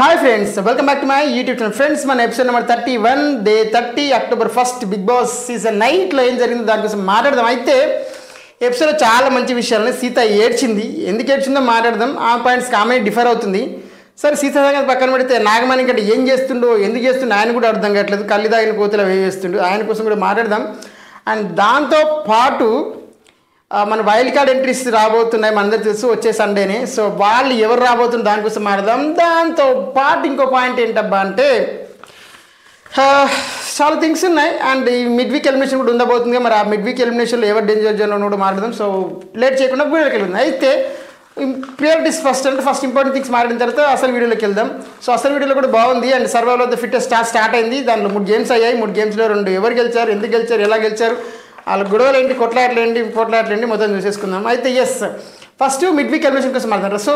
Hi friends, welcome back to my YouTube channel. Friends, మన episode number 31 day 30 October 1 Bigg Boss season 9లో ఏం జరిగిందో దానికోసం మాట్లాడదాం. అయితే ఎపిసోడ్లో చాలా మంచి విషయాలని సీత ఏడ్చింది. ఎందుకు ఏడ్చిందో మాట్లాడదాం. ఆ పాయింట్స్ కామెంట్ డిఫర్ అవుతుంది. సరే, సీత సంగతి పక్కన పెడితే నాగమణి కంటే ఏం చేస్తుండో, ఎందుకు చేస్తుండో ఆయన కూడా అర్థం కావట్లేదు. కళ్ళు దాగిన కోతలు వేస్తుండో ఆయన కోసం కూడా మాట్లాడదాం. అండ్ దాంతో పాటు మన వైల్డ్ కార్డ్ ఎంట్రీస్ రాబోతున్నాయి, మనందరూ తెలుసు వచ్చే సండేనే. సో వాళ్ళు ఎవరు రాబోతున్నారు దానికోసం మాట్లాడదాం. దాంతో పాటు ఇంకో పాయింట్ ఏంటబ్బా అంటే చాలా థింగ్స్ ఉన్నాయి. అండ్ ఈ మిడ్ వీక్ ఎలిమినేషన్ కూడా ఉండబోతుంది. మరి ఆ మిడ్ వీక్ ఎలిమినేషన్లో ఎవరు డేంజర్ జోన్లో కూడా మాట్లాడదాం. సో లేట్ చేయకుండా వీడియోకి వెళ్దాం. అయితే ప్రియారిటీస్ ఫస్ట్ అంటే ఫస్ట్ ఇంపార్టెంట్ థింగ్స్ మాట్లాడిన తర్వాత అసలు వీడియోలోకి వెళ్దాం. సో అసలు వీడియోలో కూడా బాగుంది. And survival of the fittest start అయింది. దాంట్లో 3 గేమ్స్ అయ్యాయి. 3 గేమ్స్లో 2 ఎవరు గెలిచారు, ఎందుకు గెలిచారు, ఎలా గెలిచారు, వాళ్ళ గొడవలు ఏంటి, కొట్లాటలేంటి మొత్తం చూసేసుకుందాం. అయితే ఫస్ట్ మిడ్ వీక్ ఎలిమినేషన్ కోసం మాట్లాడతారు. సో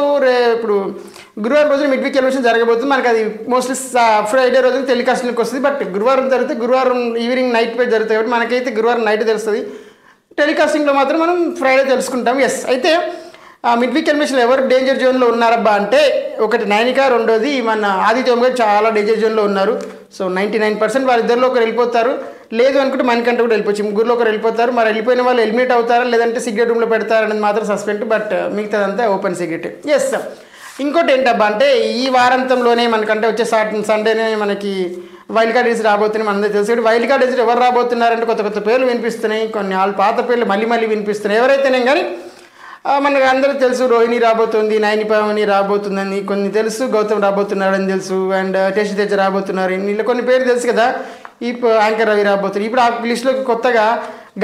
ఇప్పుడు గురువారం రోజున మిడ్ వీక్ ఎలిమినేషన్ జరగబోతుంది. మనకి అది మోస్ట్లీ ఫ్రైడే రోజున టెలికాస్టింగ్కి వస్తుంది. బట్ గురువారం జరిగితే గురువారం ఈవినింగ్ నైట్ పేజ్ జరుగుతాయి కాబట్టి మనకైతే గురువారం నైట్ తెలుస్తుంది. టెలికాస్టింగ్లో మాత్రం మనం ఫ్రైడే తెలుసుకుంటాం. అయితే మిడ్ వీక్ ఎలిమినేషన్లో ఎవరు డేంజర్ జోన్లో ఉన్నారబ్బా అంటే ఒకటి నైనిక, రెండోది మన ఆదిత్య గారు చాలా డేంజర్ జోన్లో ఉన్నారు. సో 99% వాళ్ళిద్దరిలో ఒకరు వెళ్ళిపోతారు. లేదు అనుకుంటే మనకంటే కూడా వెళ్ళిపోవచ్చు. ముగ్గురులో ఒకరు వెళ్ళిపోతారు. మరి వెళ్ళిపోయిన వాళ్ళు ఎలిమినేట్ అవుతారా లేదంటే సీక్రెట్ రూమ్లో పెడతారు అనేది మాత్రం సస్పెండ్. బట్ మిగతాదంతా ఓపెన్ సీక్రెట్. ఇంకోటి ఏంటబ్బా అంటే ఈ వారాంతంలోనే మనకంటే వచ్చే సండేనే మనకి వైల్డ్ కార్డ్ ఎంట్రీస్ రాబోతున్నాయి. మనందరూ తెలుసు. వైల్డ్ కార్డ్ ఎంట్రీస్ ఎవరు రాబోతున్నారంటే కొత్త పేర్లు వినిపిస్తున్నాయి. కొన్ని వాళ్ళ పాత పేర్లు మళ్ళీ వినిపిస్తున్నాయి. ఎవరైతేనే కానీ మనకు అందరూ తెలుసు. రోహిణి రాబోతుంది, నైని పవని రాబోతుందని కొన్ని తెలుసు, గౌతమ్ రాబోతున్నాడని తెలుసు, అండ్ టెస్ట్ తేజ రాబోతున్నారు. వీళ్ళు కొన్ని పేర్లు తెలుసు కదా. ఈ యాంకర్ రవి రాబోతున్నారు. ఇప్పుడు ఆ లిస్టులోకి కొత్తగా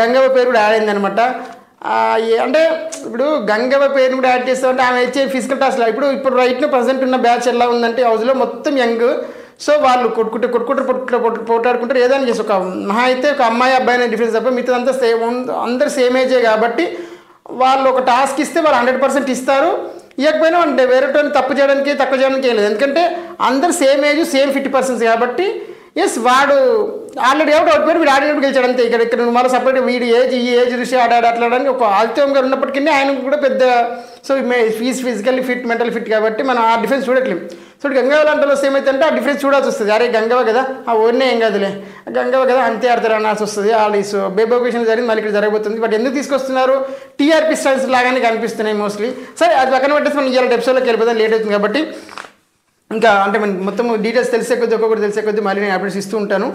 గంగవ్వ పేరు కూడా యాడ్ అయిందనమాట. అంటే ఇప్పుడు గంగవ్వ పేరు కూడా యాడ్ చేస్తామంటే ఆమె ఇచ్చే ఫిజికల్ టాస్క్ ఇప్పుడు రైట్ను ప్రజెంట్ ఉన్న బ్యాచ్ ఎలా ఉందంటే హౌస్లో మొత్తం యంగ్. సో వాళ్ళు పోటాడుకుంటారు. ఏదైనా చేసి ఒక మహా అయితే ఒక అమ్మాయి అబ్బాయి అనే డిఫరెన్స్ తప్ప మిగతాదంతా అందరు సేమ్ ఏజే కాబట్టి వాళ్ళు ఒక టాస్క్ ఇస్తే వాళ్ళు 100% ఇస్తారు. ఇవ్వకపోయినా అంటే వేరే తక్కువ చేయడానికి ఏం లేదు. ఎందుకంటే అందరు సేమ్ ఏజ్ సేమ్ 50% కాబట్టి వాడు ఆల్రెడీ అవుట్ అయిపోయాడు, వీడు ఆడినప్పుడు గెలిచాడు అంతే. ఇక్కడ మళ్ళీ సపరేట్ వీడి ఈ ఏజ్ ఋషి ఆడాడట్లాడడానికి ఒక ఆదిత్యం గారు ఉన్నప్పటికీ ఆయన కూడా పెద్ద so physically fit, mental fit కాబట్టి మనం ఆ డిఫరెన్స్ చూడట్లేము. సో గంగవ్వ లాంటి వాళ్ళు ఏమైతే ఆ డిఫరెన్స్ చూడాల్సి వస్తుంది. అరే గంగవ్వ కదా, ఓన్నే ఏం కాదులే, గంగవ్వ కదా అంతే ఆడతారు అనాల్సి వస్తుంది. వాళ్ళు సో బేబీ ఒకేషన్ జరిగింది, మళ్ళీ ఇక్కడ జరగబోతుంది. బట్ ఎందుకు తీసుకొస్తున్నారు, టీఆర్పీ స్టైల్స్ లాగానే కనిపిస్తున్నాయి మోస్ట్లీ. సరే అది పక్కన పెట్టేసి మనం ఇవాళ ఎపిసోడ్లోకి వెళ్ళిపోతాం, లేట్ అవుతుంది కాబట్టి. ఇంకా అంటే మనకి మొత్తం డీటెయిల్స్ తెలిసే కొద్దీ ఒక్కొక్కటి తెలిసే కొద్దీ మళ్ళీ నేను అప్డేట్స్ ఇస్తూ ఉంటాను.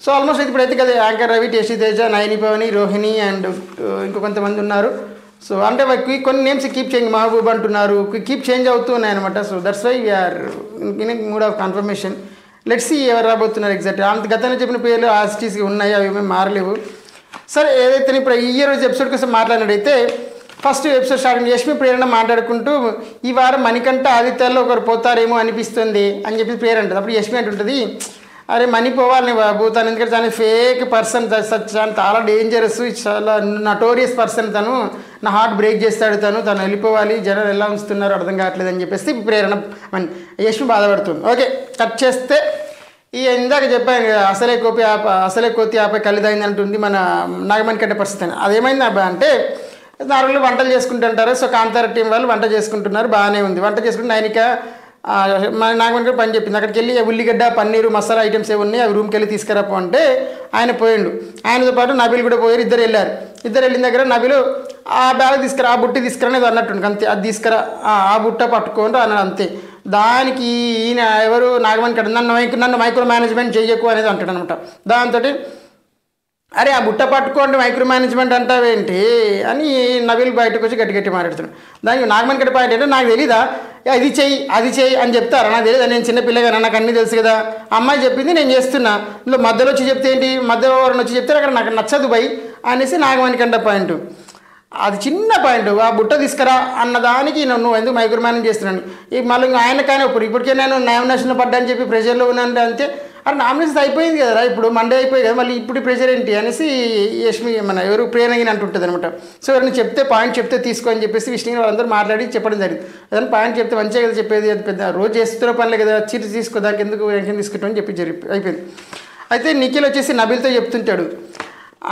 సో ఆల్మోస్ట్ అయితే ఇప్పుడైతే కదా anchor Ravi, tasty Teja, Naini Pavani, Rohini and ఇంకో కొంతమంది ఉన్నారు. సో అంటే కొన్ని నేమ్స్ కీప్ చేంజ్, మహబూబ్ అంటున్నారు, కీప్ చేంజ్ అవుతూ ఉన్నాయన్నమాట. So that's why we're in mood of confirmation. Let's see ఎవరు రాబోతున్నారు ఎగ్జాక్ట్. అంత గతంలో చెప్పిన పేర్లు ఆర్టిస్ట్కి ఉన్నాయి, అవి ఏమేమి మారలేవు. సరే, ఏదైతే ఇప్పుడు ఈ రోజు ఎపిసోడ్ కోసం మాట్లాడినట్టయితే ఫస్ట్ ఎపిసోడ్ స్టార్టింగ్ యష్మి ప్రేరణ మాట్లాడుకుంటూ ఈ వారం మణికంఠ ఆదిత్యాల్లో ఒకరు పోతారేమో అనిపిస్తుంది అని చెప్పి ప్రేరణ అంటుంది. అప్పుడు యష్మి అంటుంటుంది, అరే మనీ పోవాలని పోతాను, ఎందుకంటే తను ఫేక్ పర్సన్, చాలా డేంజరస్, చాలా నటోరియస్ పర్సన్, తను నా హార్ట్ బ్రేక్ చేస్తాడు, తను వెళ్ళిపోవాలి, జనాలు ఎలా ఉంచుతున్నారు అర్థం కావట్లేదు అని చెప్పేసి ప్రేరణ యష్మి బాధపడుతుంది. ఓకే, కట్ చేస్తే ఇందాక చెప్పాను కదా, అసలే కోతి ఆపై కలిదైంది అంటుంది మన నాగమణి కంటే పరిస్థితి. అదేమైంది అబ్బా అంటే నార్మల్గా వంటలు చేసుకుంటుంటారు. సో కాంతార టీం వాళ్ళు వంట చేసుకుంటున్నారు, బాగానే ఉంది. వంట చేసుకుంటే నైనిక మన నాగమణి కూడా పని చెప్పింది. అక్కడికి వెళ్ళి ఉల్లిగడ్డ, పన్నీరు, మసాలా ఐటమ్స్ ఏమి ఉన్నాయి అవి రూమ్కి వెళ్ళి తీసుకురాపో అంటే ఆయన పోయిండు. ఆయనతో పాటు నబీల్ కూడా పోయారు. ఇద్దరు వెళ్ళిన దగ్గర నబీలు ఆ బ్యాగ్ తీసుకురా, ఆ బుట్టి తీసుకురా అనేది అన్నట్టు అంతే. అది తీసుకురా, ఆ బుట్ట పట్టుకోండి అన్నాడు అంతే. దానికి ఈయన ఎవరు నాగమణి కట్ట నన్ను మైక్రో మేనేజ్మెంట్ చేయకు అనేది అంటాడు అనమాట. దాంతో అరే ఆ బుట్ట పట్టుకోండి మైక్రో మేనేజ్మెంట్ అంటావేంటి అని నవీల్ బయటకు వచ్చి గట్టి మాట్లాడుతున్నాడు. దానికి నాగమణి గట్టి పాయింట్ అంటే నాకు తెలీదా, అది చెయ్యి అని చెప్తారా, నాకు తెలియదా, నేను చిన్న పిల్లగా నాకు అన్నీ తెలుసు కదా, అమ్మాయి చెప్పింది నేను చేస్తున్నా, ఇందులో మధ్యలో వచ్చి చెప్తే ఏంటి, మధ్యలో ఎవరైనా వచ్చి చెప్తే అక్కడ నాకు నచ్చదు బై అనేసి నాగమణి కంట పాయింట్. అది చిన్న పాయింట్, ఆ బుట్ట తీసుకురా అన్నదానికి నువ్వు ఎందుకు మైక్రో మేనేజ్ చేస్తున్నాను. మళ్ళీ ఆయనకైనా ఇప్పటికే నేను నామినేషన్లో పడ్డా అని చెప్పి ప్రెషర్లో ఉన్నాను అంతే. అరే నామినేషన్ అయిపోయింది కదరా, ఇప్పుడు మండే అయిపోయి కదా, మళ్ళీ ఇప్పుడు ప్రెషర్ ఏంటి అనేసి యష్మి మన ఎవరు ప్రేరణగిని అంటుంటుంది అనమాట. సో ఎవరైనా చెప్తే పాయింట్ చెప్తే తీసుకో అని చెప్పేసి విష్ణు వాళ్ళందరూ మాట్లాడి చెప్పడం జరిగింది. ఏదైనా పాయింట్ చెప్తే మంచిగా కదా చెప్పేది, అది పెద్ద రోజు చేస్తున్న పనులే కదా, చీటి తీసుకో దానికి ఎందుకు వెంకని తీసుకుంటాం అని చెప్పి అయిపోయింది. అయితే నిఖిల్ వచ్చేసి నబీల్తో చెప్తుంటాడు.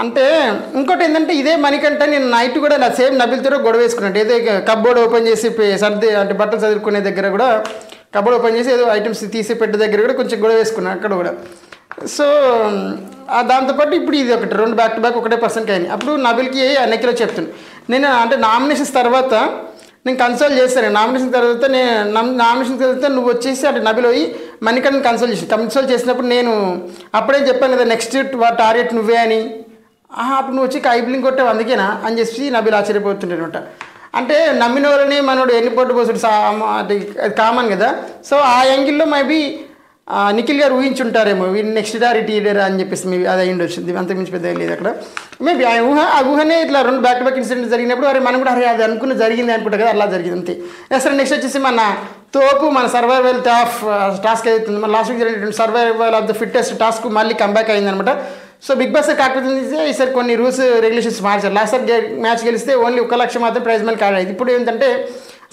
అంటే ఇంకోటి ఏంటంటే ఇదే మణికంఠ నేను నైట్ కూడా నా సేమ్ నబీల్తో గొడవ వేసుకున్నాడు. ఏదో కబ్బోర్డ్ ఓపెన్ చేసి సర్ది అంటే బట్టలు చదువుకునే దగ్గర కూడా కబోర్డ్ ఓపెన్ చేసి ఏదో ఐటమ్స్ తీసి పెట్టే దగ్గర కూడా కొంచెం గొడవ వేసుకున్నాను అక్కడ కూడా. సో దాంతోపాటు ఇప్పుడు ఇది ఒకటి 2 బ్యాక్ టు బ్యాక్ ఒకటే పర్సన్కి అయినాయి. అప్పుడు నబిల్కి నిఖిల్ చెప్తాను నేను అంటే నామినేషన్స్ తర్వాత నేను కన్సల్ట్ చేస్తాను. నామినేషన్ తర్వాత నామినేషన్ తర్వాత నువ్వు వచ్చేసి అంటే నబిల్ పోయి మణికంఠని కన్సల్ట్ చేసినప్పుడు నేను అప్పుడే చెప్పాను కదా నెక్స్ట్ టార్గెట్ నువ్వే అని. అప్పుడు నువ్వు వచ్చి కైబ్లింగ్ కొట్టావు అందుకేనా అని చెప్పి నబిల్ ఆశ్చర్యపోతుండే అనమాట. అంటే నమ్మిన వాళ్ళని మనోడు ఎన్ని పొట్టు పోసుడు అది కామన్ కదా. సో ఆ యాంగిల్లో మేబీ నిఖిల్ గారు ఊహించుంటారేమో వీళ్ళు నెక్స్ట్ టార్గెట్ లీడర్ అని చెప్పేసి మేబీ అది అయ్యి వచ్చింది. అంతకుమించి పెద్ద లేదు అక్కడ. మేబీ ఆ ఊహనే ఇట్లా 2 బ్యాక్ టు బ్యాక్ ఇన్సిడెంట్ జరిగినప్పుడు అరే మనం కూడా అరే అది అనుకున్న జరిగింది అనుకుంటా కదా అలా జరిగింది అంతే. సరే నెక్స్ట్ వచ్చేసి మన తోపు మన సర్వైవల్ టాస్క్ అవుతుంది. మన లాస్ట్ వీక్ జరిగినటువంటి survival of the fittest task మళ్ళీ కంబ్యాక్ అయిందనమాట. సో బిగ్ బాస్ కాకపోతే ఈసారి కొన్ని రూల్స్ రెగ్యులేషన్స్ మార్చారు. లాస్ట్ సార్ మ్యాచ్ గెలిస్తే ఓన్లీ 1 లక్ష మాత్రం ప్రైజ్ మనీ కార్డ్ అయింది. ఇప్పుడు ఏంటంటే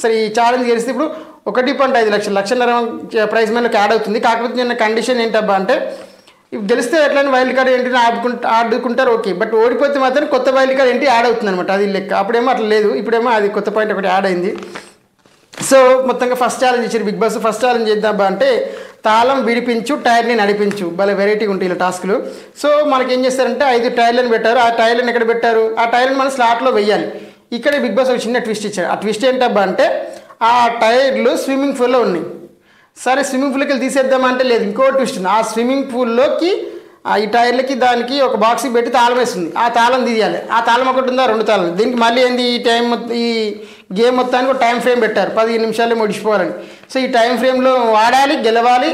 సరే ఈ ఛాలెంజ్ గెలిస్తే ఇప్పుడు 1.5 లక్షలు 1.5 ప్రైజ్ మనీలోకి యాడ్ అవుతుంది. కాకపోతే నిన్న కండిషన్ ఏంటబ్బా అంటే గెలిస్తే ఎట్లయినా వైల్డ్ కార్డ్ ఏంటి ఆడుకుంటారు ఓకే. బట్ ఓడిపోతే మాత్రం కొత్త వైల్డ్ కార్డ్ ఏంటి యాడ్ అవుతుంది అనమాట. అది లెక్క. అప్పుడేమో అట్లా లేదు, ఇప్పుడేమో అది కొత్త పాయింట్ ఒకటి యాడ్ అయింది. సో మొత్తంగా ఫస్ట్ ఛాలెంజ్ ఇచ్చారు బిగ్ బాస్. ఫస్ట్ ఛాలెంజ్ చేద్దామా అంటే తాళం విడిపించు టైర్ని నడిపించు. భలే వెరైటీగా ఉంటాయి ఇలా టాస్క్లు. సో మనకి ఏం చేస్తారంటే 5 టైర్లను పెట్టారు. ఆ టైర్లను ఎక్కడ పెట్టారు, ఆ టైర్లను మనం స్లాట్లో వెయ్యాలి. ఇక్కడ బిగ్ బాస్ ఒక చిన్న ట్విస్ట్ ఇచ్చారు. ఆ ట్విస్ట్ ఏంటబ్బా అంటే ఆ టైర్లు స్విమ్మింగ్ పూల్లో ఉన్నాయి. సరే స్విమ్మింగ్ పూల్కి వెళ్ళి తీసేద్దామా అంటే లేదు, ఇంకో ట్విస్ట్ ఉంది. ఆ స్విమ్మింగ్ పూల్లోకి ఈ టైర్లకి దానికి ఒక బాక్స్కి పెట్టి తాళం వేస్తుంది. ఆ తాళం తీయాలి. ఆ తాళం ఒకటి ఉందా 2 తాళం. దీనికి మళ్ళీ ఏంది ఈ గేమ్ మొత్తానికి ఒక టైం ఫ్రేమ్ పెట్టారు 15 నిమిషాలు ముడిచిపోవాలని. సో ఈ టైం ఫ్రేమ్లో ఆడాలి, గెలవాలి,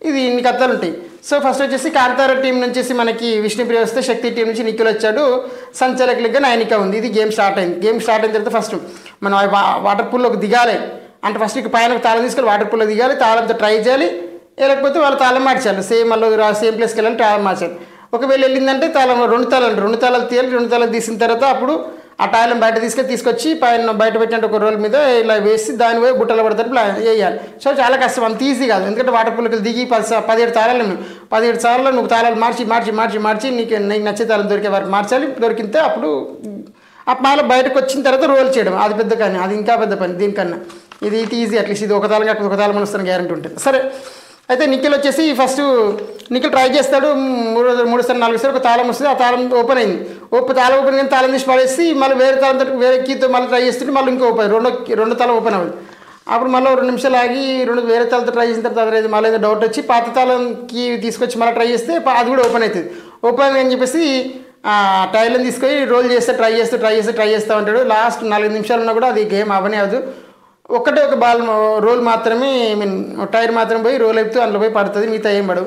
ఇది ఇన్ని కథలు ఉంటాయి. సో ఫస్ట్ వచ్చేసి కాంతార టీం నుంచి మనకి విష్ణుప్రియ వస్తే శక్తి టీం నుంచి నిఖిల్ వచ్చాడు, సంచాలకులుగా నయనిక ఉంది. ఇది గేమ్ స్టార్ట్ అయింది. గేమ్ స్టార్ట్ అయిన తర్వాత ఫస్ట్ మనం వాటర్ పూల్లోకి దిగాలి అంటే ఫస్ట్ ఇక పైన తాళం తీసుకెళ్ళి వాటర్ పూల్లో దిగాలి, తాళంతో ట్రై చేయాలి. లేకపోతే వాళ్ళు తాళం మార్చాలి, సేమ్ ప్లేస్కి వెళ్ళాలి, తాళం మార్చాలి. ఒకవేళ వెళ్ళిందంటే తాళం 2 తాళాలు తీయాలి. 2 తాళాలు తీసిన తర్వాత అప్పుడు ఆ టాయిలం బయట తీసుకొచ్చి పైన బయట పెట్టినట్టు ఒక రోల్ మీద ఇలా వేసి దాని పోయి బుట్టలు పడతారు వేయాలి. సో చాలా కష్టం, అంత ఈజీ కాదు. ఎందుకంటే వాటర్ పూల్కి దిగి 17 తాళాలు 17 సార్లు నువ్వు తాళాలు మార్చి నీకు నచ్చే తాళం దొరికే వరకు మార్చాలి. దొరికితే అప్పుడు ఆ మళ్ళీ బయటకు వచ్చిన తర్వాత రోల్ చేయడం అది పెద్ద కానీ అది ఇంకా పెద్ద పని దీనికన్నా. ఇది ఈజీ అట్లీస్ట్ ఇది ఒక తాళం కాకపోతే ఒక తాళం వస్తాను గ్యారెంటీ ఉంటుంది. సరే అయితే నిఖిల్ వచ్చేసి ఫస్ట్ నిఖిల్ ట్రై చేస్తాడు 3 సార్లు 4 సార్లు ఒక తాళం వస్తుంది. ఆ తాళం ఓపెన్ అయింది. తాళం ఓపెన్ కానీ తాళం తీసి పడేసి మళ్ళీ వేరే తాళంతో వేరే కీతో మళ్ళీ ట్రై చేస్తుంటే మళ్ళీ ఇంకో ఓపెన్ రెండో తాళం ఓపెన్ అవ్వదు. అప్పుడు మళ్ళీ 2 నిమిషాలు ఆగి వేరే తాళంతో ట్రై చేసిన తర్వాత మళ్ళీ ఏదో డౌట్ వచ్చి పాత తాళంకి తీసుకొచ్చి మళ్ళీ ట్రై చేస్తే అది కూడా ఓపెన్ అవుతుంది. ఓపెన్ అని చెప్పేసి టైర్లను తీసుకొని రోల్ చేస్తే ట్రై చేస్తూ ఉంటాడు. లాస్ట్ 4 నిమిషాలు ఉన్నా కూడా అది గేమ్ అవనే అవ్వదు. ఒకటే ఒక రోల్ మాత్రమే టైర్ మాత్రం పోయి రోల్ అయిపోతూ అందులో పోయి పడుతుంది, మిగతా ఏం పడవు.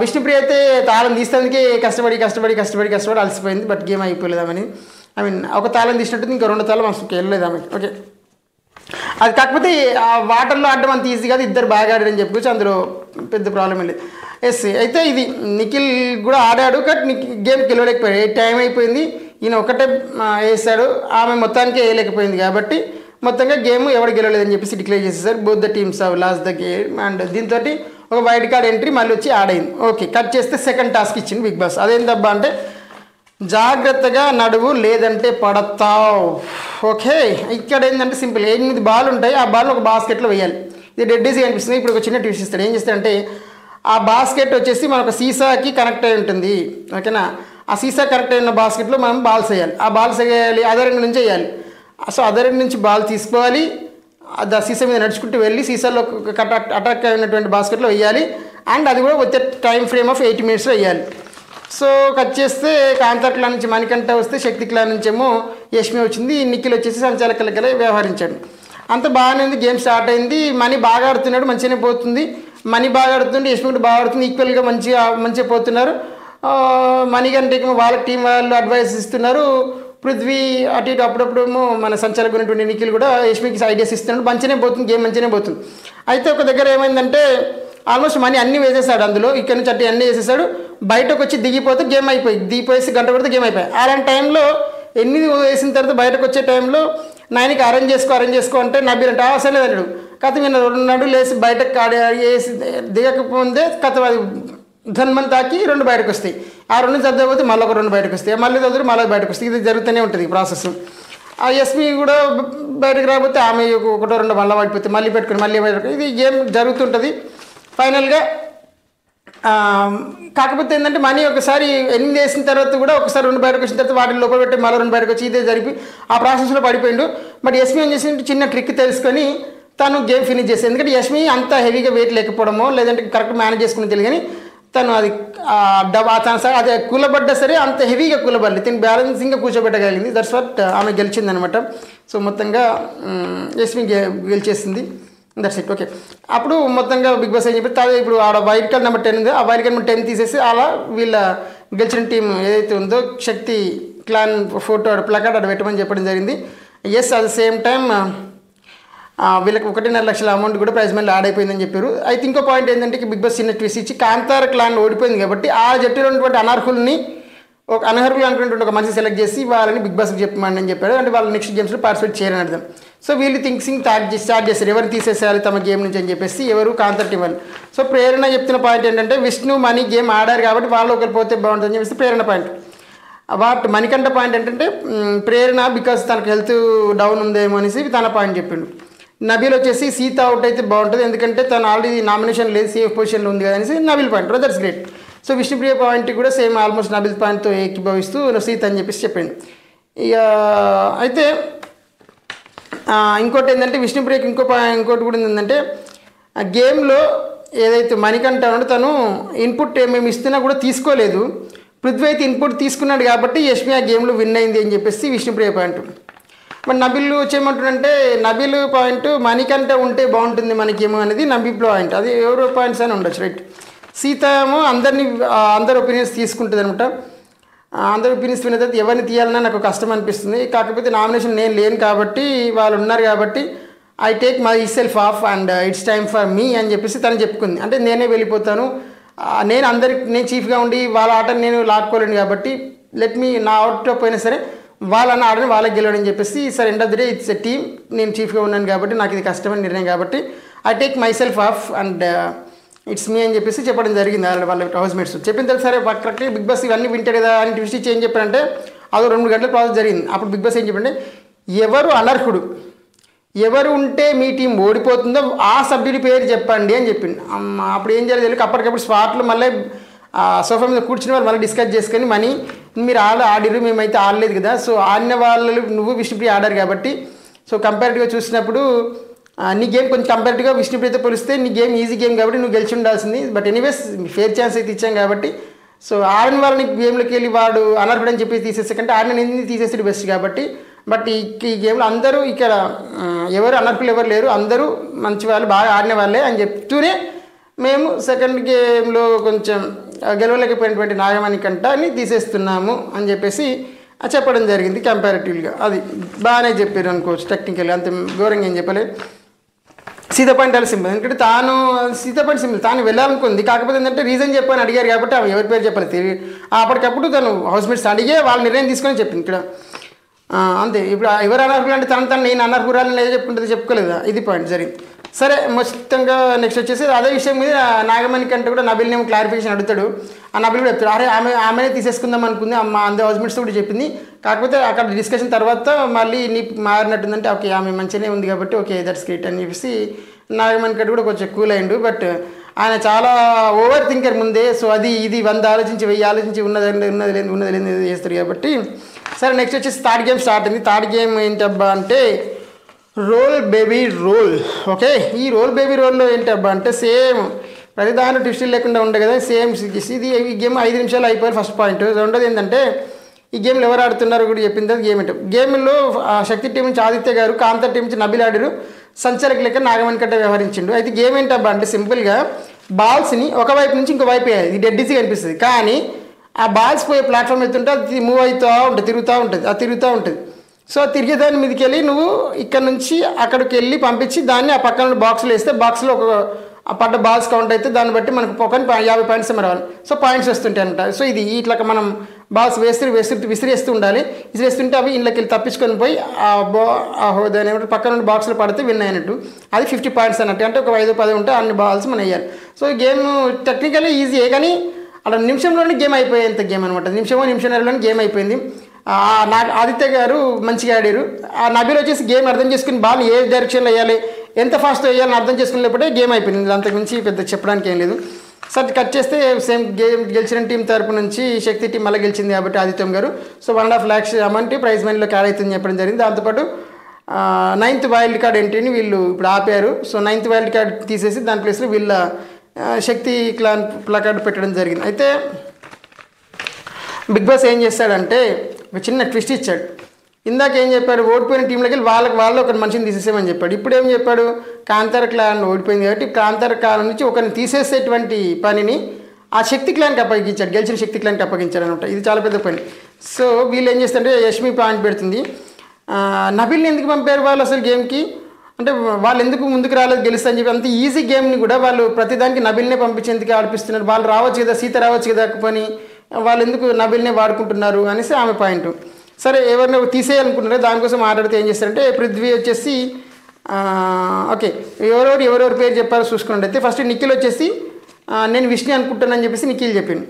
విష్ణుప్రియ అయితే తాళం తీసేందుకే కష్టపడి అలసిపోయింది. బట్ గేమ్ అయిపోలేదామని ఒక తాళం తీసినట్టు ఇంకా 2 తాళం అసలు వెళ్ళలేదు ఆమె. ఓకే అది కాకపోతే ఆ వాటర్లో ఆడడం అంత ఈజీ కాదు, ఇద్దరు బాగా ఆడారని చెప్పుకోవచ్చు, అందులో పెద్ద ప్రాబ్లం లేదు. అయితే ఇది నిఖిల్ కూడా ఆడాడు కానీ గేమ్కి గెలవలేకపోయాడు. టైం అయిపోయింది, ఈయన ఒకటే వేసాడు, ఆమె మొత్తానికి వేయలేకపోయింది. కాబట్టి మొత్తంగా గేమ్ ఎవరు గెలవలేదని చెప్పేసి డిక్లేర్ చేసేసారు. Both the teams have lost the game. And దీంతో ఒక వైల్డ్ కార్డ్ ఎంట్రీ మళ్ళీ వచ్చి ఆడైంది. ఓకే కట్ చేస్తే సెకండ్ టాస్క్ ఇచ్చింది బిగ్ బాస్. అదేంటబ్బా అంటే జాగ్రత్తగా నడువు లేదంటే పడతావు. ఓకే ఇక్కడ ఏంటంటే సింపుల్ 8 బాల్ ఉంటాయి. ఆ బాల్ ఒక బాస్కెట్లో వేయాలి. ఇది డెడ్ ఈజీ అనిపిస్తుంది. ఇప్పుడు ఒక చిన్న ట్విస్ట్ ఇస్తాడు. ఏం చేస్తాడంటే ఆ బాస్కెట్ వచ్చేసి మనకు సీసాకి కనెక్ట్ అయి ఉంటుంది. ఓకేనా, ఆ సీసా కనెక్ట్ అయిన బాస్కెట్లో మనం బాల్స్ వేయాలి. ఆ బాల్స్ వేయాలి అదర్ ఎండ్ నుంచి వేయాలి. సో అదర్ ఎండ్ నుంచి బాల్ తీసుకోవాలి, ఆ సీసా మీద నడుచుకుంటూ వెళ్ళి సీసాలో అటాక్ అయినటువంటి బాస్కెట్లో వేయాలి. అండ్ అది కూడా వచ్చే టైం ఫ్రేమ్ ఆఫ్ 8 minutesలో వేయాలి. సో కట్ చేస్తే కాంతార క్లాన్ నుంచి మణికంఠ వస్తే శక్తి క్లాన్ నుంచి ఏమో యష్మి వచ్చింది. నిఖిల్ వచ్చేసి సంచాలకులుగా వ్యవహరించాడు. అంత బాగానే ఉంది. గేమ్ స్టార్ట్ అయింది. మనీ బాగా ఆడుతున్నాడు, మంచిగానే పోతుంది. మనీ బాగా ఆడుతుంది, యష్మి కూడా బాగా ఆడుతుంది. ఈక్వల్గా మంచిగా పోతున్నారు. మనీ కంటే వాళ్ళ టీం వాళ్ళు అడ్వైస్ ఇస్తున్నారు. పృథ్వీ అటు ఇటు అప్పుడప్పుడేమో మన సంచాలకు ఉన్నటువంటి నిఖిల్ కూడా యష్మికి ఐడియాస్ ఇస్తున్నాడు. మంచిగానే పోతుంది, గేమ్ మంచిగానే పోతుంది. అయితే ఒక దగ్గర ఏమైందంటే ఆల్మోస్ట్ మనీ అన్నీ వేసేసాడు. అందులో ఇక్కడ నుంచి అన్నీ వేసేసాడు. బయటకు వచ్చి దిగిపోతే గేమ్ దిగిపోయేసి గంట కొడితే గేమ్ అయిపోయాయి. అలాంటి టైంలో 8 వేసిన తర్వాత బయటకు వచ్చే టైంలో నాయనకి అరేంజ్ చేసుకో అంటే నబీర్ అంటే అవసరం లేదన్నాడు. కథ మీద 2 నడు లేసి బయటకు వేసి దిగకపోతే కథ అది ధన్మని తాకి 2 బయటకు వస్తాయి. ఆ 2 చదవకపోతే మళ్ళీ ఒక 2 బయటకు వస్తాయి, మళ్ళీ చదువు మళ్ళీ బయటకు వస్తాయి. ఇది జరుగుతూనే ఉంటుంది ప్రాసెస్. ఆ ఎస్మి కూడా బయటకు రాకపోతే ఆమె ఒకటో రెండో మళ్ళీ పడిపోతే మళ్ళీ పెట్టుకుని మళ్ళీ ఇది గేమ్ జరుగుతుంటుంది ఫైనల్గా. కాకపోతే ఏంటంటే మనీ ఒకసారి 8 వేసిన తర్వాత కూడా ఒకసారి 2 బయటకు వచ్చిన తర్వాత వాటిని లోపల పెట్టి మళ్ళీ 2 బయటకు వచ్చి ఇదే జరిపి ఆ ప్రాసెస్లో పడిపోయిండు. బట్ యష్మి ఏం చేసి చిన్న ట్రిక్ తెలుసుకొని తను గేమ్ ఫినిష్ చేసేది. ఎందుకంటే యష్మి అంత హెవీగా వెయిట్ లేకపోవడమో లేదంటే కరెక్ట్ మేనేజ్ చేసుకుని తెలియదు, కానీ తను అది తన సరే అదే కూలబడ్డా సరే అంత హెవీగా కూలబడలేదు, తను బ్యాలెన్సింగ్గా కూర్చోబెట్టగలిగింది. దట్స్ వాట్ ఆమె గెలిచిందనమాట. సో మొత్తంగా యష్మి గెలిచేసింది. That's it. ఓకే, అప్పుడు మొత్తంగా బిగ్ బాస్ ఏం చెప్పి ఇప్పుడు ఆడ వైల్డ్ కార్డ్ నెంబర్ 10 ఉందో ఆ వైల్డ్ కార్డ్ నెంబర్ 10 తీసేసి అలా వీళ్ళ గెలిచిన టీం ఏదైతే ఉందో శక్తి క్లాన్ ఫోటో ప్లకార్డ్ అక్కడ పెట్టమని చెప్పడం జరిగింది. Yes, at the same time వీళ్ళకి 1.5 లక్షల అమౌంట్ కూడా ప్రైజ్ మనీ యాడ్ అయిపోయిందని చెప్పారు. అయితే ఇంకో పాయింట్ ఏంటంటే బిగ్ బాస్ చిన్న ట్విస్ట్ ఇచ్చి కాంతార క్లాన్ ఓడిపోయింది కాబట్టి ఆ జట్టులో ఉన్నటువంటి అనర్హుల్ని అనర్హులు అనుకున్నటువంటి ఒక మంచి సెలెక్ట్ చేసి వాళ్ళని బిగ్ బాస్కి చెప్పమని అని చెప్పాడు. అంటే వాళ్ళు నెక్స్ట్ గేమ్స్లో పార్టిసిపేట్ చేయరని అర్థం. సో వీళ్ళు థింకింగ్ స్టార్ట్ చేశారు ఎవరు తీసేసేయాలి తమ గేమ్ నుంచి అని చెప్పేసి, ఎవరు కాంతార టీం వాళ్ళు. సో ప్రేరణ చెప్తున్న పాయింట్ ఏంటంటే విష్ణు మనీ గేమ్ ఆడారు కాబట్టి వాళ్ళు ఒకరు పోతే బాగుంటుందని చెప్పేసి ప్రేరణ పాయింట్. వాట్ మణికంఠ పాయింట్ ఏంటంటే ప్రేరణ బికాస్ తనకు హెల్త్ డౌన్ ఉందేమో అనేసి తన పాయింట్ చెప్పిండు. నబీల్ వచ్చేసి సీత అవుట్ అయితే బాగుంటుంది ఎందుకంటే తను ఆల్రెడీ నామినేషన్ లేదు, సేఫ్ పొజిషన్లో ఉంది కదా అనేసి Nabeel point. That's great. So Vishnupriya point కూడా సేమ్ ఆల్మోస్ట్ నబీల్ పాయింట్తో ఏకీభవిస్తూ సీత అని చెప్పేసి చెప్పిండు. ఇక అయితే ఇంకోటి ఏంటంటే విష్ణుప్రియకి ఇంకోటి కూడా ఏంటంటే ఆ గేమ్లో ఏదైతే మణికంఠ ఉన్నాడో తను ఇన్పుట్ మేము ఇస్తున్నా కూడా తీసుకోలేదు, పృథ్వీ అయితే ఇన్పుట్ తీసుకున్నాడు కాబట్టి యష్మి ఆ గేమ్లో విన్ అయింది అని చెప్పేసి విష్ణుప్రియ పాయింట్. మరి నబీల్ వచ్చేయమంటుందంటే నబీల్ పాయింట్ మణికంఠ ఉంటే బాగుంటుంది మనకేమో అనేది నబీల్ పాయింట్. అది ఎవరో పాయింట్స్ అని ఉండొచ్చు, రైట్. సీత ఏమో అందరి ఒపీనియన్స్ తీసుకుంటుంది అనమాట. అందరి ఒపీనియన్స్ విన్న తర్వాత ఎవరిని తీయాలన్నా నాకు కష్టం అనిపిస్తుంది, కాకపోతే నామినేషన్ నేను లేను కాబట్టి వాళ్ళు ఉన్నారు కాబట్టి I take my self of and it's time for me అని చెప్పేసి తను చెప్పుకుంది. అంటే నేనే వెళ్ళిపోతాను, నేను చీఫ్గా ఉండి వాళ్ళ ఆటను నేను లాక్కోలేను కాబట్టి లెట్ మీ నా అవుట్ పోయినా సరే వాళ్ళన్న ఆడని వాళ్ళకి గెలవడని చెప్పేసి sir end of the day it's a team, నేను చీఫ్గా ఉన్నాను కాబట్టి నాకు ఇది కష్టమైన నిర్ణయం కాబట్టి I take my self of and it's me అని చెప్పేసి చెప్పడం జరిగింది వాళ్ళ హౌస్మేట్స్. చెప్పిన తర్వాత సరే కరెక్ట్గా బిగ్ బాస్ ఇవన్నీ వింటాడు కదా అని ట్విస్ట్ ఇచ్చి ఏం చెప్పారంటే అది 2 గంటల ప్రాసెస్ జరిగింది. అప్పుడు బిగ్ బాస్ ఏం చెప్పంటే ఎవరు అనర్హుడు, ఎవరు ఉంటే మీ టీం ఓడిపోతుందో ఆ సభ్యుడి పేరు చెప్పండి అని చెప్పింది. అప్పుడు ఏం జరిగింది అప్పటికప్పుడు స్పాట్లో మళ్ళీ సోఫా మీద కూర్చుని వాళ్ళు మళ్ళీ డిస్కస్ చేసుకొని మనీ మీరు ఆడిరు మేమైతే ఆడలేదు కదా, సో ఆడిన వాళ్ళు నువ్వు విష్ణుప్రియ ఆడారు కాబట్టి సో కంపారిటివ్గా చూసినప్పుడు నీ గేమ్ కొంచెం కంపారిటివ్గా విష్ణుప్రియతో పోలిస్తే నీ గేమ్ ఈజీ గేమ్ కాబట్టి నువ్వు గెలిచి ఉండాల్సింది. బట్ ఎనీవేస్ ఫేర్ ఛాన్స్ అయితే ఇచ్చాం కాబట్టి సో ఆడిన వాళ్ళని గేమ్లోకి వెళ్ళి వాడు అనర్హుడు అని చెప్పి తీసేసే కంటే ఆడిన నేను తీసేసి బెస్ట్ కాబట్టి. బట్ ఈ గేమ్లో అందరూ ఇక్కడ ఎవరు అనర్హులు ఎవరు లేరు, అందరూ మంచి వాళ్ళు బాగా ఆడిన వాళ్ళే అని చెప్తూనే మేము సెకండ్ గేమ్లో కొంచెం గెలవలేకపోయినటువంటి నాగమణికంఠని తీసేస్తున్నాము అని చెప్పేసి చెప్పడం జరిగింది కంపారిటివ్గా. అది బాగానే చెప్పారు అనుకోవచ్చు టెక్నికల్గా, అంత ఘోరంగా ఏం చెప్పలేదు. సీత పాయింట్ చాలా సింపుల్, ఎందుకంటే సీత పాయింట్ సింపుల్ తాను వెళ్ళాలనుకుంది, కాకపోతే ఏంటంటే రీజన్ చెప్పని అడిగారు కాబట్టి ఆమె ఎవరి పేరు చెప్పలేదు. అప్పటికప్పుడు తను హౌస్మేట్స్ అడిగే వాళ్ళ నిర్ణయం తీసుకొని చెప్పింది ఇక్కడ అంతే. ఇప్పుడు ఎవరు అనర్హులు అంటే తను నేను అనర్హురాలని ఏదో చెప్పుకుంటుంది చెప్పుకోలేదా, ఇది పాయింట్ జరిగింది. సరే మొత్తంగా నెక్స్ట్ వచ్చేసి అదే విషయం మీద నాగమణికంటే కూడా నబిల్ నేమో క్లారిఫికేషన్ అడుగుతాడు. ఆ నబిల్ కూడా చెప్తాడు అరే ఆమెనే తీసేసుకుందాం అనుకుంది అమ్మ అందరి హౌస్మేట్స్ కూడా చెప్పింది, కాకపోతే అక్కడ డిస్కషన్ తర్వాత మళ్ళీ నీ మారినట్టుందంటే ఓకే ఆమె మంచిగానే ఉంది కాబట్టి ఓకే దట్స్ గ్రేట్ అని చెప్పేసి నాగమణికంట కూడా కొంచెం కూల్ అయ్యిండు. బట్ ఆయన చాలా ఓవర్ థింకర్ ముందే, సో అది ఇది 100 ఆలోచించి 1000 ఆలోచించి ఉన్నది లేదు చేస్తారు కాబట్టి. సరే నెక్స్ట్ వచ్చేసి థర్డ్ గేమ్ స్టార్ట్ అయింది. థర్డ్ గేమ్ ఏంటబ్బా అంటే రోల్ బేబీ రోల్. ఓకే, ఈ రోల్ బేబీ రోల్లో ఏంటబ్బా అంటే సేమ్ ప్రతిదాని ట్విస్టులు లేకుండా ఉండే కదా సేమ్ ఇది. ఈ గేమ్ 5 నిమిషాలు అయిపోయారు ఫస్ట్ పాయింట్. రెండోది ఏంటంటే ఈ గేమ్లో ఎవరు ఆడుతున్నారో కూడా చెప్పింది. అది గేమ్ ఏంటో గేమ్లో శక్తి టీం నుంచి ఆదిత్య గారు, కాంతా టీం నుంచి నబిల్ ఆడారు, సంచలక లెక్క నాగమణికంట వ్యవహరించిండు. అయితే గేమ్ ఏంటబ్బా అంటే సింపుల్గా బాల్స్ని ఒకవైపు నుంచి ఇంకో వైపు వేయాలి, ఇది డెడ్ ఈజీగా అనిపిస్తుంది, కానీ ఆ బాల్స్ పోయే ప్లాట్ఫామ్ ఎత్తుంటే అది మూవ్ అవుతూ ఉంటుంది, తిరుగుతూ ఉంటుంది. సో తిరిగేదాని మీదకి వెళ్ళి నువ్వు ఇక్కడ నుంచి అక్కడికి వెళ్ళి పంపించి దాన్ని ఆ పక్కన బాక్స్లో వేస్తే బాక్స్లో ఒక పడ్డ బాల్స్ కౌంట్ అయితే దాన్ని బట్టి మనకు ఒక 50 పాయింట్స్ రావాలి. సో పాయింట్స్ వస్తుంటాయి అనమాట. సో ఇది ఇట్లా మనం బాల్స్ విసిరేస్తూ ఉండాలి. విసిరేస్తుంటే అవి ఇళ్ళకి వెళ్ళి తప్పించుకొని పోయి దాని ఏమంటే పక్కన నుండి బాక్స్లో పడితే విన్ అయినట్టు. అది 50 పాయింట్స్ అన్నట్టు, అంటే ఒక 5-10 ఉంటే అన్ని బాల్స్ మనం వేయాలి. సో గేమ్ టెక్నికల్లీ ఈజీయే, కానీ అలా నిమిషంలోనే గేమ్ అయిపోయేంత గేమ్ అనమాట. నిమిషన్నరలోనే గేమ్ అయిపోయింది. నాకు ఆదిత్య గారు మంచిగా ఆడారు. ఆ నబీల్ వచ్చేసి గేమ్ అర్థం చేసుకుని బాల్ ఏ డైరెక్షన్లో వేయాలి, ఎంత ఫాస్ట్గా వేయాలని అర్థం చేసుకునేటప్పుడే గేమ్ అయిపోయింది. అంతకుమించి పెద్ద చెప్పడానికి ఏం లేదు. సార్ కట్ చేస్తే సేమ్ గేమ్ గెలిచిన టీం తరపు నుంచి శక్తి టీం మళ్ళీ గెలిచింది కాబట్టి ఆదిత్యం గారు. సో 1.5 lakhs అమౌంట్ ప్రైజ్ మనీలోకి యాడ్ అవుతుందని చెప్పడం జరిగింది. దాంతోపాటు 9th వైల్డ్ కార్డ్ ఎంట్రీని వీళ్ళు ఇప్పుడు ఆపారు. సో 9th వైల్డ్ కార్డ్ తీసేసి దాని ప్లేస్లో వీళ్ళ శక్తి క్లాన్ ప్లకార్డ్ పెట్టడం జరిగింది. అయితే బిగ్ బాస్ ఏం చేస్తాడంటే ఒక చిన్న ట్విస్ట్ ఇచ్చాడు. ఇందాక ఏం చెప్పాడు, ఓడిపోయిన టీంలోకి వెళ్ళి వాళ్ళు ఒక మనిషిని తీసేసేమని చెప్పాడు. ఇప్పుడు ఏం చెప్పాడు, కాంతార క్లాన్ ఓడిపోయింది కాబట్టి కాంతార క్లాన్ నుంచి ఒకరిని తీసేసేటువంటి పనిని ఆ శక్తి క్లాన్కి అప్పగించాడు, గెలిచిన శక్తి క్లాన్కి అప్పగించాడు అనమాట. ఇది చాలా పెద్ద పని. సో వీళ్ళు ఏం చేస్తారంటే యష్మి పాయింట్ పెడుతుంది, నబిల్ని ఎందుకు పంపారు వాళ్ళు అసలు గేమ్కి, అంటే వాళ్ళు ఎందుకు ముందుకు రాలేదు గెలుస్తా అని చెప్పి అంత ఈజీ గేమ్ని కూడా వాళ్ళు ప్రతిదానికి నబిల్నే పంపించేందుకు ఆడిపిస్తున్నారు. వాళ్ళు రావచ్చు కదా, సీత రావచ్చు కదా పని, వాళ్ళు ఎందుకు నబిల్నే వాడుకుంటున్నారు అనేసి ఆమె పాయింట్. సరే ఎవరిని తీసేయాలనుకుంటున్నారో దానికోసం మాట్లాడితే ఏం చేస్తారంటే పృథ్వీ వచ్చేసి ఓకే ఎవరెవరి పేరు చెప్పారో చూసుకున్నట్టు అయితే ఫస్ట్ నిఖిల్ వచ్చేసి నేను విష్ణు అనుకుంటానని చెప్పేసి నిఖిల్ చెప్పింది.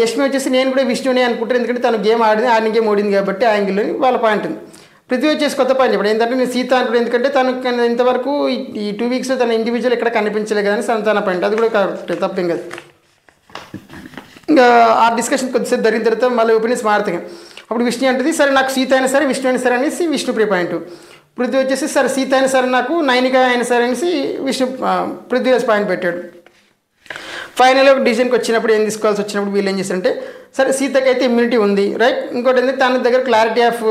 యష్మి వచ్చేసి నేను కూడా విష్ణునే అనుకుంటాను, ఎందుకంటే తను గేమ్ ఆడిన గేమ్ ఓడింది కాబట్టి ఆ యాంగిల్లోని వాళ్ళ పాయింట్ ఉంది. పృథ్వీ వచ్చేసి కొత్త పాయింట్ చెప్పాడు ఏంటంటే నేను సీత అనుకుంటాను, ఎందుకంటే తను ఇంతవరకు ఈ 2 weeks తన ఇండివిజువల్ ఎక్కడ కనిపించలే కదా అని తన పాయింట్. అది కూడా కరెక్ట్, తప్పేం కదా. ఇంకా ఆ డిస్కషన్ కొద్దిసేపు జరిగిన తర్వాత మళ్ళీ ఒపీనియన్స్ మారుతాయి. అప్పుడు విష్ణు అంటుంది సరే నాకు సీత అయినా సరే విష్ణు అయినా సరే అనేసి విష్ణు ప్రియ పాయింట్. పృథ్వీ వచ్చేసి సరే సీత అయినా సరే నాకు నైనిక అయినా సరే అనేసి పృథ్వీ పాయింట్ పెట్టాడు. ఫైనల్గా డిసిజన్కి వచ్చినప్పుడు ఏం తీసుకోవాల్సి వచ్చినప్పుడు వీళ్ళు ఏం చేస్తారంటే సరే సీతకైతే ఇమ్యూనిటీ ఉంది రైట్, ఇంకోటి ఏంటంటే తన దగ్గర క్లారిటీ ఆఫ్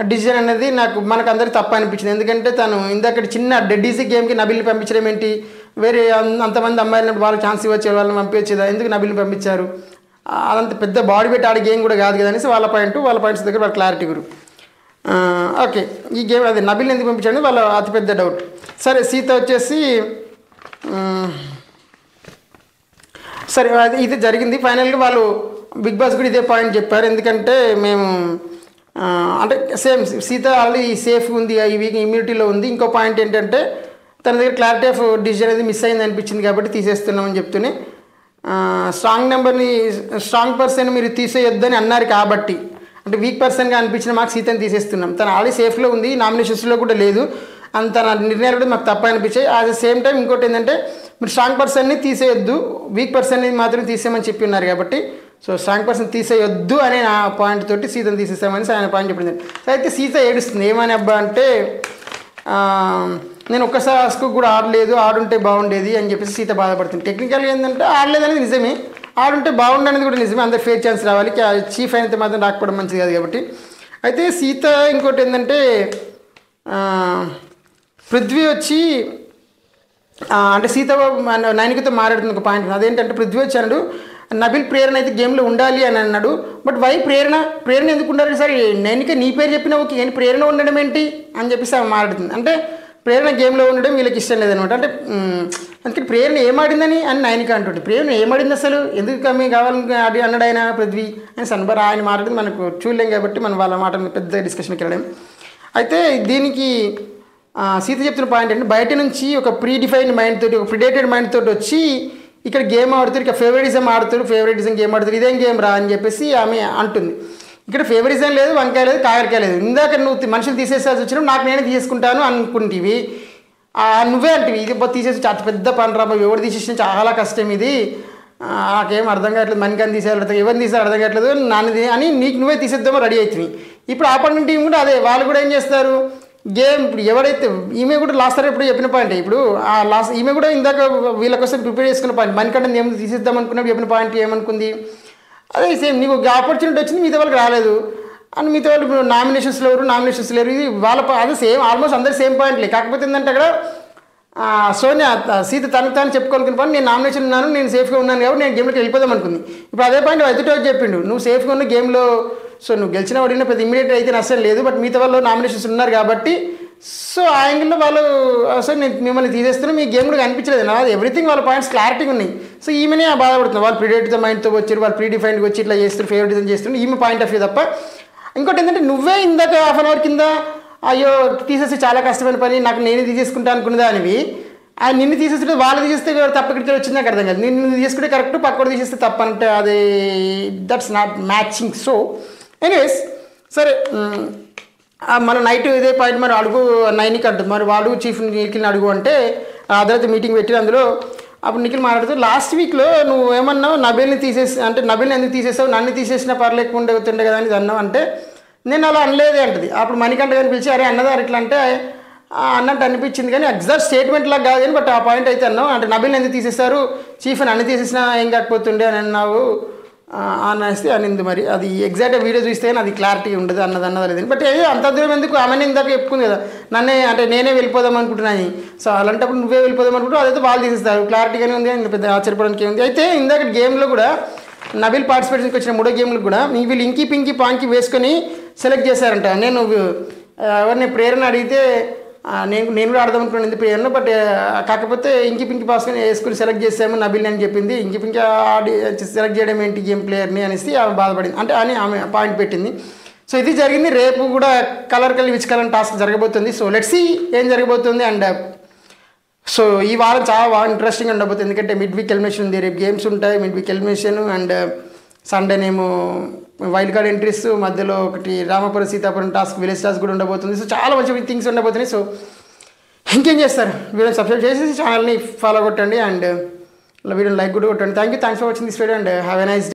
డిసిజన్ అనేది మనకు అందరికీ తప్ప అనిపించింది. ఎందుకంటే తను ఇందాక చిన్న డెడ్డీసీ గేమ్కి నబిల్ని పంపించడం ఏంటి, వేరే అంతమంది అమ్మాయిలు వాళ్ళకి ఛాన్స్ ఇవ్వచ్చు, వాళ్ళని పంపించేదా, ఎందుకు నబిల్ని పంపించారు, అదంత పెద్ద బాడీ పెట్టి ఆడే గేమ్ కూడా కాదు కదా అనేసి వాళ్ళ పాయింట్స్ దగ్గర వాళ్ళ క్లారిటీ గురు. ఓకే ఈ గేమ్ అది నబిల్ని ఎందుకు పంపించాడు వాళ్ళ అతిపెద్ద డౌట్. సరే సీత వచ్చేసి సరే ఇది జరిగింది. ఫైనల్గా వాళ్ళు బిగ్ బాస్ కూడా ఇదే పాయింట్ చెప్పారు, ఎందుకంటే మేము అంటే సేమ్ సీత ఆల్రెడీ సేఫ్ ఉంది, ఈ వీక్ ఇమ్యూనిటీలో ఉంది. ఇంకో పాయింట్ ఏంటంటే తన దగ్గర క్లారిటీ ఆఫ్ డిసిజన్ అనేది మిస్ అయింది అనిపించింది కాబట్టి తీసేస్తున్నామని చెప్తూనే స్ట్రాంగ్ పర్సన్ మీరు తీసేయొద్దని అన్నారు కాబట్టి, అంటే వీక్ పర్సన్గా అనిపించిన మాకు సీతని తీసేస్తున్నాం. తను ఆల్రెడీ సేఫ్లో ఉంది, నామినేషన్స్లో కూడా లేదు, అంత నిర్ణయాలు కూడా మాకు తప్ప అనిపించాయి. అట్ ద సేమ్ టైం ఇంకోటి ఏంటంటే మీరు స్ట్రాంగ్ పర్సన్ని తీసేయొద్దు, వీక్ పర్సన్ని మాత్రం తీసేయమని చెప్పి ఉన్నారు కాబట్టి సో స్ట్రాంగ్ పర్సన్ తీసేయొద్దు అనే నా పాయింట్ తోటి సీతను తీసేసామని ఆయన పాయింట్ చెప్పింది. అయితే సీత ఏడుస్తుంది ఏమని అబ్బా అంటే నేను ఒక్కసారి ఆస్కు కూడా ఆడలేదు, ఆడుంటే బాగుండేది అని చెప్పేసి సీత బాధపడుతుంది. టెక్నికల్గా ఏంటంటే ఆడలేదు అనేది నిజమే, ఆడుంటే బాగుండు అనేది కూడా నిజమే, అందరు ఫేర్ ఛాన్స్ రావాలి, చీఫ్ అయితే మాత్రం రాకపోవడం మంచిది కాదు కాబట్టి. అయితే సీత ఇంకోటి ఏంటంటే పృథ్వీ వచ్చి అంటే సీత నైనికతో మాట్లాడుతుంది ఒక పాయింట్. అదేంటంటే పృథ్వీ వచ్చి అన్నాడు నబిల్ ప్రేరణ అయితే గేమ్లో ఉండాలి అని అన్నాడు, బట్ వై ప్రేరణ ఎందుకు ఉండాలి సార్, నైనిక నీ పేరు చెప్పినా ఓకే కానీ ప్రేరణ ఉండడం ఏంటి అని చెప్పేసి ఆమె మాట్లాడుతుంది. అంటే ప్రేరణ గేమ్లో ఉండడం వీళ్ళకి ఇష్టం లేదనమాట. అంటే అందుకని ప్రేరణ ఏమాడిందని అని నైనిక అంటుంటే ప్రేరణ ఏమాడింది అసలు ఎందుకు కమ్మి కావాలని అన్నాడు ఆయన పృథ్వీ అని సన్బర్ ఆయన మాట్లాడింది మనకు చూడలేం కాబట్టి మనం వాళ్ళ మాట పెద్ద డిస్కషన్కి వెళ్ళాం. అయితే దీనికి సీత చెప్తున్న పాయింట్ అంటే బయట నుంచి ఒక ప్రీడిఫైన్డ్ మైండ్ తోటి ఒక ప్రిడేటెడ్ మైండ్ తోటి వచ్చి ఇక్కడ గేమ్ ఆడుతారు, ఇక ఫేవరెటిజం ఆడుతారు, ఫేవరెటిజం గేమ్ ఆడుతారు, ఇదేం గేమ్ రా అని చెప్పేసి ఆమె అంటుంది. ఇక్కడ ఫేవరిజం లేదు, వంకాయ లేదు, కాకరకాయ లేదు. ఇందాక నువ్వు మనుషులు తీసేసాల్సి వచ్చినప్పుడు నాకు నేనే తీసుకుంటాను అనుకుంటేవి, నువ్వే అంటివి ఇది తీసేసి చాలా పెద్ద పని రా, ఎవరు తీసేసిన చాలా కష్టం ఇది, నాకేం అర్థం కావట్లేదు, మనికని తీసేయాలి ఎవరిని తీసేయాలి అర్థం కావట్లేదు నాన్నది అని నీకు నువ్వే తీసేద్దామో రెడీ అవుతుంది. ఇప్పుడు ఆపోనెంట్ టీం కూడా అదే, వాళ్ళు కూడా ఏం చేస్తారు గేమ్ ఇప్పుడు ఎవరైతే ఈమె కూడా లాస్ట్ సార్ ఎప్పుడు చెప్పిన పాయింట్, ఇప్పుడు ఆ లాస్ట్ ఈమె కూడా ఇందాక వీళ్ళ కోసం ప్రిపేర్ చేసుకున్న పాయింట్, మనికంటే ఏం తీసేద్దాం అనుకున్నప్పుడు చెప్పిన పాయింట్ ఏమనుకుంది, అదే సేమ్ నీకు ఆపర్చునిటీ వచ్చింది మిగతా వాళ్ళకి రాలేదు అని, మిగతా వాళ్ళు ఇప్పుడు నామినేషన్స్ లేరు, ఇది వాళ్ళ అదే సేమ్ ఆల్మోస్ట్ అందరు సేమ్ పాయింట్లే. కాకపోతే ఏంటంటే అక్కడ సోనియా సీత తను చెప్పుకోవాలనుకున్న పాయింట్ నేను నామినేషన్ ఉన్నాను, నేను సేఫ్గా ఉన్నాను కాబట్టి నేను గేమ్లోకి వెళ్ళిపోదాం అనుకుంది. ఇప్పుడు అదే పాయింట్ ఎదుటి చెప్పిండు నువ్వు సేఫ్గా ఉన్న గేమ్లో, సో నువ్వు గెలిచిన వాడిన పెద్ద ఇమీడియట్ అయితే నష్టం లేదు, బట్ మిగతా వాళ్ళు నామినేషన్స్ ఉన్నారు కాబట్టి సో ఆ యాంగిల్లో వాళ్ళు సో నేను మిమ్మల్ని తీసేస్తున్నా మీ గేమ్ కూడా కనిపించలేదు నా ఎవ్రీథింగ్ వాళ్ళ పాయింట్స్ క్లారిటీగా ఉన్నాయి. సో ఈమెనే బాధపడుతుంది, వాళ్ళు ప్రిడేటివ్ మైండ్తో వచ్చారు, వాళ్ళు ప్రీడిఫైన్డ్గా వచ్చి ఇట్లా చేస్తారు, ఫేవరెటిజం చేస్తున్నారు, ఈమె పాయింట్ ఆఫ్ వ్యూ తప్ప. ఇంకోటి ఏంటంటే నువ్వే ఇందాక హాఫ్ అన్ అవర్ కింద అయ్యో తీసేసి చాలా కష్టమైన పని నాకు నేనే తీసేసుకుంటా అనుకున్నదా అనివి, నిన్ను తీసేస్తే వాళ్ళు తీసేస్తే తప్ప ఇక్కడికి వచ్చింది నాకు అర్థం కాదు, నిన్ను తీసుకుంటే కరెక్ట్ పక్కడు తీసేస్తే తప్ప అంటే అది that's not matching. So anyways సరే మన నైట్ ఇదే పాయింట్ మరి అడుగు 9కి అంటుంది, మరి వాడు చీఫ్ నిఖిల్ని అడుగు అంటే ఆ తర్వాత మీటింగ్ పెట్టి అందులో అప్పుడు నిఖిల్ మాట్లాడుతూ లాస్ట్ వీక్లో నువ్వు ఏమన్నావు నబీల్ని తీసేసి అంటే నబీల్ని ఎందుకు తీసేసావు, నన్ను తీసేసినా పర్లేకుండా అవుతుండే కదా అని అన్నావు అంటే నేను అలా అనలేదే అంటది. అప్పుడు మణికంఠ గారిని పిలిచి అరే అన్నదారు ఇట్లా అంటే అన్నట్టు అనిపించింది కానీ ఎగ్జాక్ట్ స్టేట్మెంట్ లాగా కాదు కానీ బట్ ఆ పాయింట్ అయితే అన్నావు అంటే నబీల్ని ఎందుకు తీసేస్తారు, చీఫ్ అని అన్ని తీసేసినా ఏం కాకపోతుండే అని అన్నావు అనేసి అనింది. మరి అది ఎగ్జాక్ట్గా వీడియో చూస్తే అది క్లారిటీ ఉండదు అన్నది లేదని. బట్ అంత దూరం ఎందుకు ఆమెనే ఇందాక చెప్పుకుంది కదా నన్నే అంటే నేనే వెళ్ళిపోదాం అనుకుంటున్నాను. సో అలాంటప్పుడు నువ్వే వెళ్ళిపోదాం అనుకుంటూ అదైతే వాళ్ళు తీసేస్తారు, క్లారిటీగానే ఉంది అని పెద్ద ఆశ్చర్యపడానికి ఉంది. అయితే ఇందాక గేమ్లో కూడా నబీల్ పార్టిసిపేషన్కి వచ్చిన 3 గేమ్లకు కూడా వీళ్ళు ఇంకీ పింకీ పాంకి వేసుకొని సెలెక్ట్ చేశారంట. నేను ఎవరిని ప్రేరణ అడిగితే నేను కూడా ఆడదాం అనుకున్నాను ప్రేరణ, బట్ కాకపోతే ఇంకీ పింకీ పాస్కొని వేసుకుని సెలెక్ట్ చేసాము నబీల్ని అని చెప్పింది. ఇంకీ పింకీ ఆడి సెలెక్ట్ చేయడం ఏంటి గేమ్ ప్లేయర్ని అనేసి ఆమె బాధపడింది అంటే అని ఆమె పాయింట్ పెట్టింది. సో ఇది జరిగింది. రేపు కూడా కలర్ విచ్ కలర్ టాస్క్ జరగబోతుంది. సో లెట్స్ సీ ఏం జరగబోతుంది. అండ్ సో ఈ వారం చాలా బాగా ఇంట్రెస్టింగ్ ఉండబోతుంది ఎందుకంటే మిడ్ వీక్ ఎలిమినేషన్ ఉంది, రేపు గేమ్స్ ఉంటాయి మిడ్ వీక్ ఎలిమినేషన్. అండ్ సండేనేమో వైల్డ్ కార్డ్ ఎంట్రీస్, మధ్యలో ఒకటి Ramapuram Seethapuram task village task కూడా ఉండబోతుంది. సో చాలా మంచి థింగ్స్ ఉండబోతున్నాయి. సో ఇంకేం చేస్తారు, వీడియోని సబ్స్క్రైబ్ చేసి ఛానల్ని ఫాలో కొట్టండి అండ్ వీడియోని లైక్ కూడా కొట్టండి. Thanks for watching this video and have a nice day.